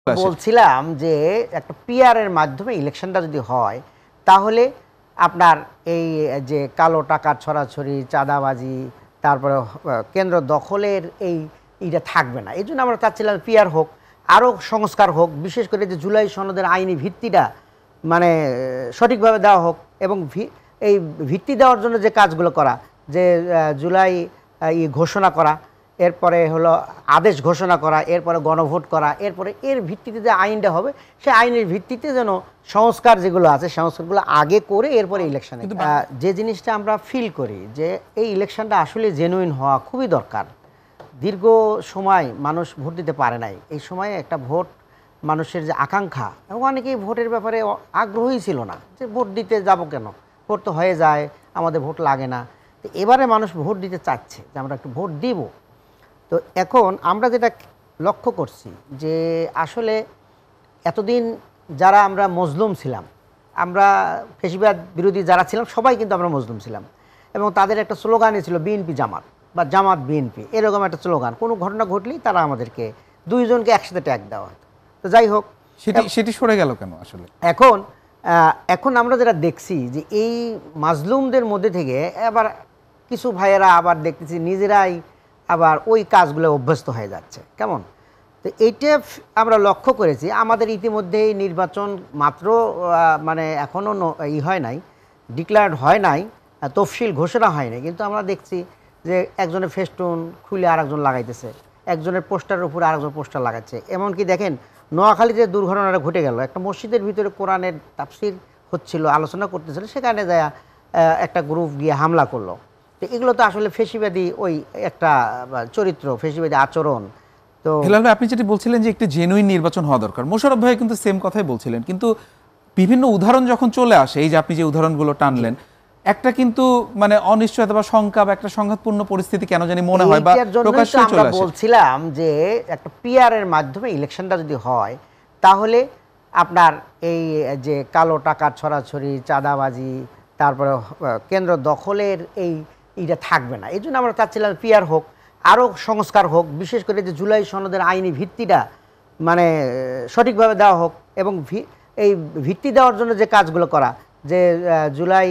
বলছিলাম যে একটা পিআর এর মাধ্যমে ইলেকশনটা যদি হয় তাহলে আপনার এই যে কালো টাকার ছড়াছড়ি চাঁদাবাজি তারপরে কেন্দ্র দখলের এইটা থাকবে না। এই জন্য আমরা চাচ্ছিলাম পিআর হোক, আরও সংস্কার হোক, বিশেষ করে যে জুলাই সনদের আইনি ভিত্তিটা মানে সঠিকভাবে দেওয়া হোক এবং এই ভিত্তি দেওয়ার জন্য যে কাজগুলো করা, যে জুলাই ঘোষণা করা, এরপরে হলো আদেশ ঘোষণা করা, এরপরে গণভোট করা, এরপরে এর ভিত্তিতে যে আইনটা হবে সেই আইনের ভিত্তিতে যেন সংস্কার যেগুলো আছে সংস্কারগুলো আগে করে এরপরে ইলেকশনে। যে জিনিসটা আমরা ফিল করি যে এই ইলেকশনটা আসলে জেনুইন হওয়া খুবই দরকার। দীর্ঘ সময় মানুষ ভোট দিতে পারে নাই, এই সময়ে একটা ভোট মানুষের যে আকাঙ্ক্ষা, এবং অনেকেই ভোটের ব্যাপারে আগ্রহী ছিল না, যে ভোট দিতে যাব কেন, ভোট তো হয়ে যায়, আমাদের ভোট লাগে না। তো এবারে মানুষ ভোট দিতে চাচ্ছে যে আমরা একটু ভোট দিব। তো এখন আমরা যেটা লক্ষ্য করছি যে আসলে এতদিন যারা আমরা মজলুম ছিলাম, আমরা ফেসিবাদ বিরোধী যারা ছিলাম সবাই কিন্তু আমরা মজলুম ছিলাম, এবং তাদের একটা স্লোগানই ছিল বিএনপি জামাত বা জামাত বিএনপি, এরকম একটা স্লোগান। কোনো ঘটনা ঘটলেই তারা আমাদেরকে দুইজনকে একসাথে ট্যাগ দেওয়া হতো। তো যাই হোক, সেটি সরে গেল কেন আসলে? এখন আমরা যেটা দেখছি যে এই মাজলুমদের মধ্যে থেকে আবার কিছু ভাইয়েরা আবার দেখতেছি নিজেরাই আবার ওই কাজগুলো অভ্যস্ত হয়ে যাচ্ছে। কেমন? তো এইটা আমরা লক্ষ্য করেছি। আমাদের ইতিমধ্যেই নির্বাচন মাত্র মানে এখনও হয় নাই, ডিক্লেয়ার্ড হয় নাই, তফসিল ঘোষণা হয় নাই, কিন্তু আমরা দেখছি যে একজনের ফেস্টুন খুলে আরেকজন লাগাইতেছে, একজনের পোস্টারের উপরে আরেকজন পোস্টার লাগাচ্ছে। এমনকি দেখেন নোয়াখালীতে দুর্ঘটনাটা ঘটে গেল, একটা মসজিদের ভিতরে কোরআনের তাফসির হচ্ছিল, আলোচনা করতেছিল, সেখানে যায় একটা গ্রুপ গিয়ে হামলা করলো। তো এগুলো তো আসলে ফেসিবাদী ওই একটা চরিত্র, ফেসিবাদী আচরণ। তো হেলাল ভাই, আপনি যেটি বলছিলেন যে একটি জেনুইন নির্বাচন হওয়া দরকার, মোশাররফ ভাই কিন্তু সেম কথাই বলছিলেন, কিন্তু বিভিন্ন উদাহরণ যখন চলে আসে, এই যে আপনি যে উদাহরণগুলো টানলেন, একটা কিন্তু মানে অনিশ্চয়তা বা শঙ্কা বা একটা সংঘাতপূর্ণ পরিস্থিতি কেন জানি মনে হয় বা প্রকাশ্যে চলে আসে। বলছিলাম যে একটা পিআর এর মাধ্যমে ইলেকশনটা যদি হয় তাহলে আপনার এই যে কালো টাকার ছড়াছড়ি চাঁদাবাজি তারপরে কেন্দ্র দখলের এইটা থাকবে না। এই জন্য আমরা চাচ্ছিলাম পিআর হোক, আরও সংস্কার হোক, বিশেষ করে যে জুলাই সনদের আইনি ভিত্তিটা মানে সঠিকভাবে দেওয়া হোক এবং এই ভিত্তি দেওয়ার জন্য যে কাজগুলো করা, যে জুলাই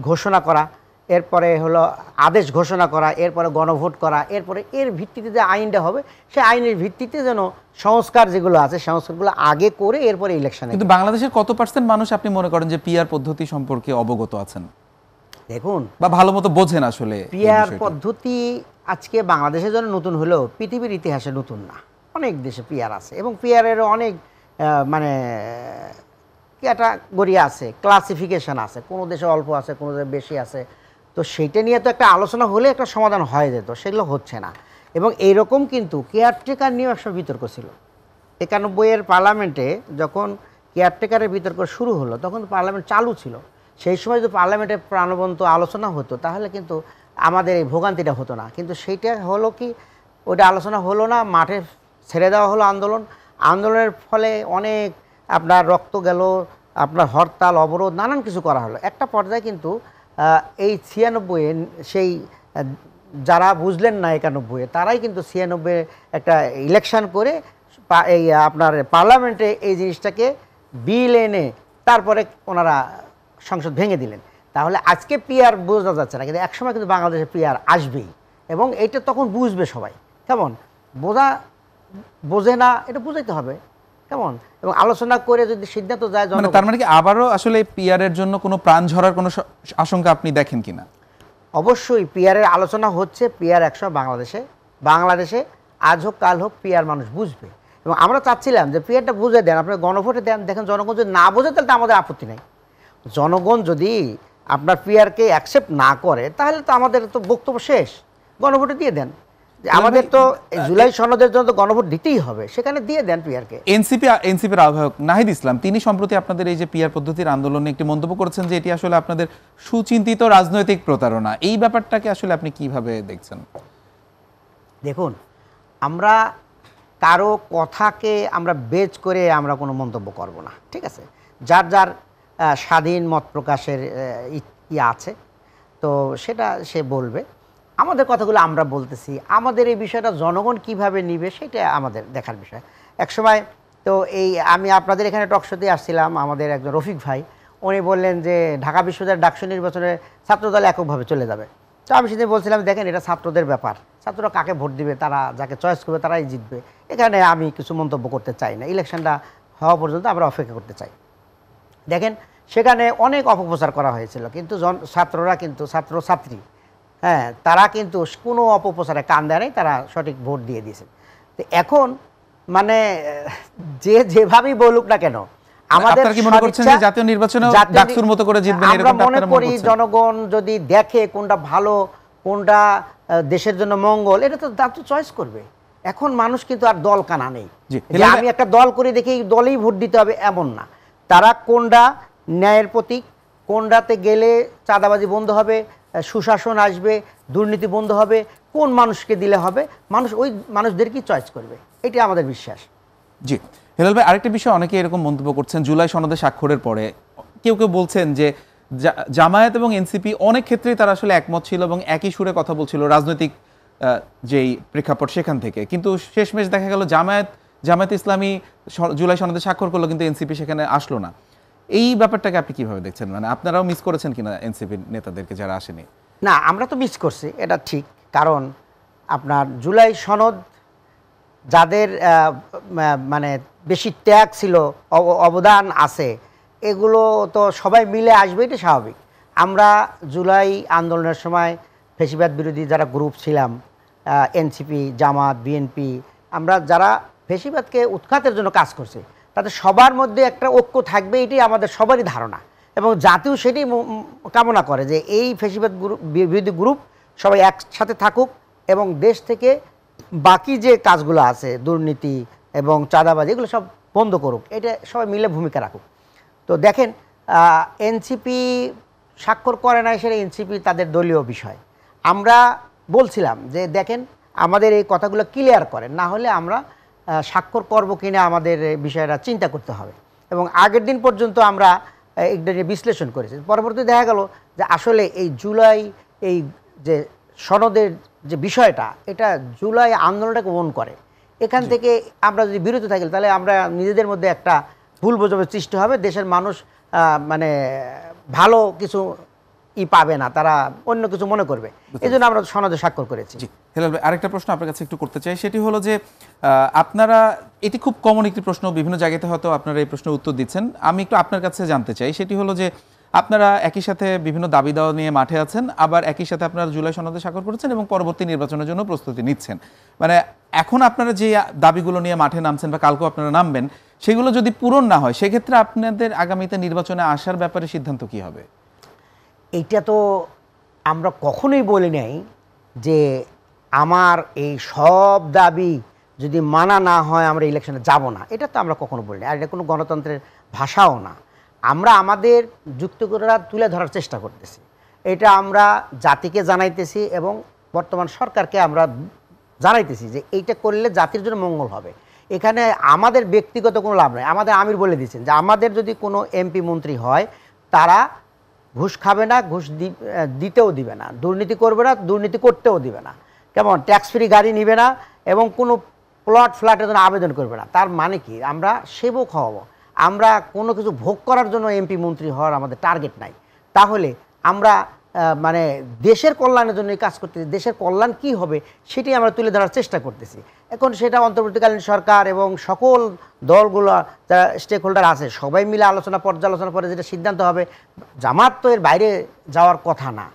ঘোষণা করা, এরপরে হলো আদেশ ঘোষণা করা, এরপরে গণভোট করা, এরপরে এর ভিত্তিতে যে আইনটা হবে সেই আইনের ভিত্তিতে যেন সংস্কার যেগুলো আছে সংস্কারগুলো আগে করে এরপরে ইলেকশনে। কিন্তু বাংলাদেশের কত পার্সেন্ট মানুষ আপনি মনে করেন যে পিআর পদ্ধতি সম্পর্কে অবগত আছেন, দেখুন, বা ভালো মতো বোঝেন? আসলে পিআর পদ্ধতি আজকে বাংলাদেশের জন্য নতুন হলেও পৃথিবীর ইতিহাসে নতুন না। অনেক দেশে পিআর আছে এবং পিআরেরও অনেক মানে ক্যাটাগরি আছে, ক্লাসিফিকেশন আছে, কোনো দেশে অল্প আছে, কোনো দেশে বেশি আছে। তো সেইটা নিয়ে তো একটা আলোচনা হলে একটা সমাধান হয়ে যেত, সেগুলো হচ্ছে না। এবং এইরকম কিন্তু কেয়ারটেকার নিয়েও একটা বিতর্ক ছিল 91-এর পার্লামেন্টে। যখন কেয়ারটেকারের বিতর্ক শুরু হলো তখন পার্লামেন্ট চালু ছিল, সেই সময় যদি পার্লামেন্টে প্রাণবন্ত আলোচনা হতো তাহলে কিন্তু আমাদের এই ভোগান্তিটা হতো না। কিন্তু সেইটা হলো কি, ওইটা আলোচনা হলো না, মাঠে ছেড়ে দেওয়া হলো আন্দোলনের ফলে অনেক আপনার রক্ত গেল, আপনার হরতাল অবরোধ নানান কিছু করা হলো। একটা পর্যায়ে কিন্তু এই 96-এ সেই যারা বুঝলেন না 91-এ তারাই কিন্তু 96-এ একটা ইলেকশন করে এই আপনার পার্লামেন্টে এই জিনিসটাকে বিল এনে তারপরে ওনারা সংসদ ভেঙে দিলেন। তাহলে আজকে পিআর বোঝা যাচ্ছে না, কিন্তু একসময় কিন্তু বাংলাদেশে পিআর আসবেই, এবং এইটা তখন বুঝবে সবাই। কেমন? বোঝে না, এটা বুঝাইতে হবে। কেমন? এবং আলোচনা করে যদি সিদ্ধান্ত যায়, তার মানে কি আবারও আসলে পিআর এর জন্য কোনো প্রাণ ঝরার কোনো আশঙ্কা আপনি দেখেন কিনা? অবশ্যই পিআর এর আলোচনা হচ্ছে। পিআর একসময় বাংলাদেশে আজ হোক কাল হোক পিআর মানুষ বুঝবে, এবং আমরা চাচ্ছিলাম যে পিআরটা বুঝে দেন, আপনার গণভোটে দেন। দেখেন জনগণ যদি না বোঝে তাহলে তো আমাদের আপত্তি নেই। জনগণ যদি আপনার পিআরকে অ্যাকসেপ্ট না করে তাহলে তো আমাদের তো বক্তব্য শেষ, গণভোটে দিয়ে দেন। আমাদের তো জুলাই সনদের জন্য তো গণভোট দিতেই হবে, সেখানে দিয়ে দেন পিআরকে। এনসিপির আহ্বায়ক নাহিদ ইসলাম তিনি সম্প্রতি আপনাদের এই যে পিআর পদ্ধতির আন্দোলনে একটি মন্তব্য করেছেন যে এটি আসলে আপনাদের সুচিন্তিত রাজনৈতিক প্রতারণা। এই ব্যাপারটাকে আসলে আপনি কিভাবে দেখছেন? দেখুন, আমরা কারো কথাকে আমরা বেজ করে আমরা কোনো মন্তব্য করব না, ঠিক আছে? যার যার স্বাধীন মত প্রকাশের আছে, তো সেটা সে বলবে। আমাদের কথাগুলো আমরা বলতেছি, আমাদের এই বিষয়টা জনগণ কিভাবে নিবে সেটা আমাদের দেখার বিষয়। একসময় তো এই আমি আপনাদের এখানে টকশোতে আসছিলাম, আমাদের একজন রফিক ভাই উনি বললেন যে ঢাকা বিশ্ববিদ্যালয়ের ডাকসু নির্বাচনে ছাত্রদল এককভাবে চলে যাবে। তো আমি সেদিন বলছিলাম দেখেন এটা ছাত্রদের ব্যাপার, ছাত্ররা কাকে ভোট দিবে, তারা যাকে চয়েস করবে তারাই জিতবে, এখানে আমি কিছু মন্তব্য করতে চাই না, ইলেকশনটা হওয়া পর্যন্ত আমরা অপেক্ষা করতে চাই। দেখেন সেখানে অনেক অপপ্রচার করা হয়েছিল, কিন্তু ছাত্ররা কিন্তু ছাত্রছাত্রী হ্যাঁ তারা কিন্তু কোনো অপপ্রচারে কান দেয় নাই, তারা সঠিক ভোট দিয়ে দিয়েছে। তো এখন মানে যে যেভাবেই বলুক না কেন আমাদের আপনারা কি মনে করছেন যে জাতীয় নির্বাচনে ডাকসুর মতো করে জিতবেন আমরা এরকম মনে করি জনগণ যদি দেখে কোনটা ভালো কোনটা দেশের জন্য মঙ্গল, এটা তো তার তো চয়েস করবে। এখন মানুষ কিন্তু আর দল কানা নেই যে আমি একটা দল করে দেখি এই দলেই ভোট দিতে হবে এমন না। তারা কোনটা ন্যায়ের প্রতীক, কোনটাতে গেলে চাঁদাবাজি বন্ধ হবে, সুশাসন আসবে, দুর্নীতি বন্ধ হবে, কোন মানুষকে দিলে হবে, মানুষ ওই মানুষদেরকেই চয়েস করবে, এটি আমাদের বিশ্বাস। জি হেলাল ভাই, আরেকটা বিষয় অনেকে এরকম মন্তব্য করছেন, জুলাই সনদে স্বাক্ষরের পরে কেউ কেউ বলছেন যে জামায়াত এবং এনসিপি অনেক ক্ষেত্রেই তারা আসলে একমত ছিল এবং একই সুরে কথা বলছিল রাজনৈতিক যেই প্রেক্ষাপট সেখান থেকে, কিন্তু শেষমেশ দেখা গেল জামায়াত ইসলামী জুলাই সনদে স্বাক্ষর করলো কিন্তু এনসিপি সেখানে আসলো না। এই ব্যাপারটাকে আপনি কিভাবে দেখছেন, মানে আপনারাও মিস করেছেন কিনা এনসিপির নেতাদেরকে যারা আসেনি? না, আমরা তো মিস করছি, এটা ঠিক। কারণ আপনার জুলাই সনদ যাদের মানে বেশি ত্যাগ ছিল, অবদান আছে, এগুলো তো সবাই মিলে আসবে, এটা স্বাভাবিক। আমরা জুলাই আন্দোলনের সময় ফ্যাসিবাদ বিরোধী যারা গ্রুপ ছিলাম, এনসিপি, জামাত, বিএনপি, আমরা যারা ফ্যাসিবাদকে উৎখাতের জন্য কাজ করছি, তাতে সবার মধ্যে একটা ঐক্য থাকবে, এটাই আমাদের সবারই ধারণা, এবং জাতীয় সেটি কামনা করে যে এই ফ্যাসিবাদ বিরোধী গ্রুপ সবাই একসাথে থাকুক এবং দেশ থেকে বাকি যে কাজগুলো আছে দুর্নীতি এবং চাঁদাবাজি এগুলো সব বন্ধ করুক, এটা সবাই মিলে ভূমিকা রাখুক। তো দেখেন এনসিপি স্বাক্ষর করে নাই, সেটা এনসিপি তাদের দলীয় বিষয়। আমরা বলছিলাম যে দেখেন আমাদের এই কথাগুলো ক্লিয়ার করেন, না হলে আমরা স্বাক্ষর করব কিনা আমাদের বিষয়টা চিন্তা করতে হবে। এবং আগের দিন পর্যন্ত আমরা এটা নিয়ে বিশ্লেষণ করেছি, পরবর্তীতে দেখা গেল যে আসলে এই জুলাই এই যে সনদের যে বিষয়টা, এটা জুলাই আন্দোলনটাকে ওন করে। এখান থেকে আমরা যদি বিরত থাকি তাহলে আমরা নিজেদের মধ্যে একটা ভুল বোঝাবুঝির সৃষ্টি হবে, দেশের মানুষ মানে ভালো কিছু পাবে না, তারা অন্য কিছু মনে করবে, এই জন্য আমরা সনদে স্বাক্ষর করেছি। হেলাল ভাই, আরেকটা প্রশ্ন আপনার কাছে একটু করতে চাই, সেটি হলো যে আপনারা, এটি খুব কমন একটি প্রশ্ন, বিভিন্ন জায়গাতে হয়তো আপনারা এই প্রশ্নের উত্তর দিচ্ছেন, আমি একটু আপনার কাছে জানতে চাই, সেটি হলো যে আপনারা একই সাথে বিভিন্ন দাবি দাওয়া নিয়ে মাঠে আছেন, আবার একই সাথে আপনারা জুলাই সনদে স্বাক্ষর করেছেন এবং পরবর্তী নির্বাচনের জন্য প্রস্তুতি নিচ্ছেন। মানে এখন আপনারা যে দাবিগুলো নিয়ে মাঠে নামছেন বা কালকেও আপনারা নামবেন, সেগুলো যদি পূরণ না হয় সেক্ষেত্রে আপনাদের আগামীতে নির্বাচনে আসার ব্যাপারে সিদ্ধান্ত কি হবে? এইটা তো আমরা কখনোই বলি নাই যে আমার এই সব দাবি যদি মানা না হয় আমরা ইলেকশনে যাব না, এটা তো আমরা কখনো বলি না, আর এটা কোনো গণতন্ত্রের ভাষাও না। আমরা আমাদের যুক্তিগুলো তুলে ধরার চেষ্টা করতেছি, এটা আমরা জাতিকে জানাইতেছি এবং বর্তমান সরকারকে আমরা জানাইতেছি যে এইটা করলে জাতির জন্য মঙ্গল হবে। এখানে আমাদের ব্যক্তিগত কোনো লাভ নেই। আমাদের আমির বলে দিয়েছেন যে আমাদের যদি কোনো এমপি মন্ত্রী হয়, তারা ঘুষ খাবে না, ঘুষ দিতেও দিবে না, দুর্নীতি করবে না, দুর্নীতি করতেও দিবে না, কেমন ট্যাক্স ফ্রি গাড়ি নিবে না এবং কোনো ফ্ল্যাটের জন্য আবেদন করবে না। তার মানে কি আমরা সেবক হব, আমরা কোনো কিছু ভোগ করার জন্য এমপি মন্ত্রী হওয়ার আমাদের টার্গেট নাই। তাহলে আমরা মানে দেশের কল্যাণের জন্য কাজ করতেছি, দেশের কল্যাণ কি হবে সেটি আমরা তুলে ধরার চেষ্টা করতেছি। এখন সেটা অন্তর্বর্তীকালীন সরকার এবং সকল দলগুলো যারা স্টেক হোল্ডার আছে সবাই মিলে পর্যালোচনা করে যেটা সিদ্ধান্ত হবে, জামাত তো এর বাইরে যাওয়ার কথা না।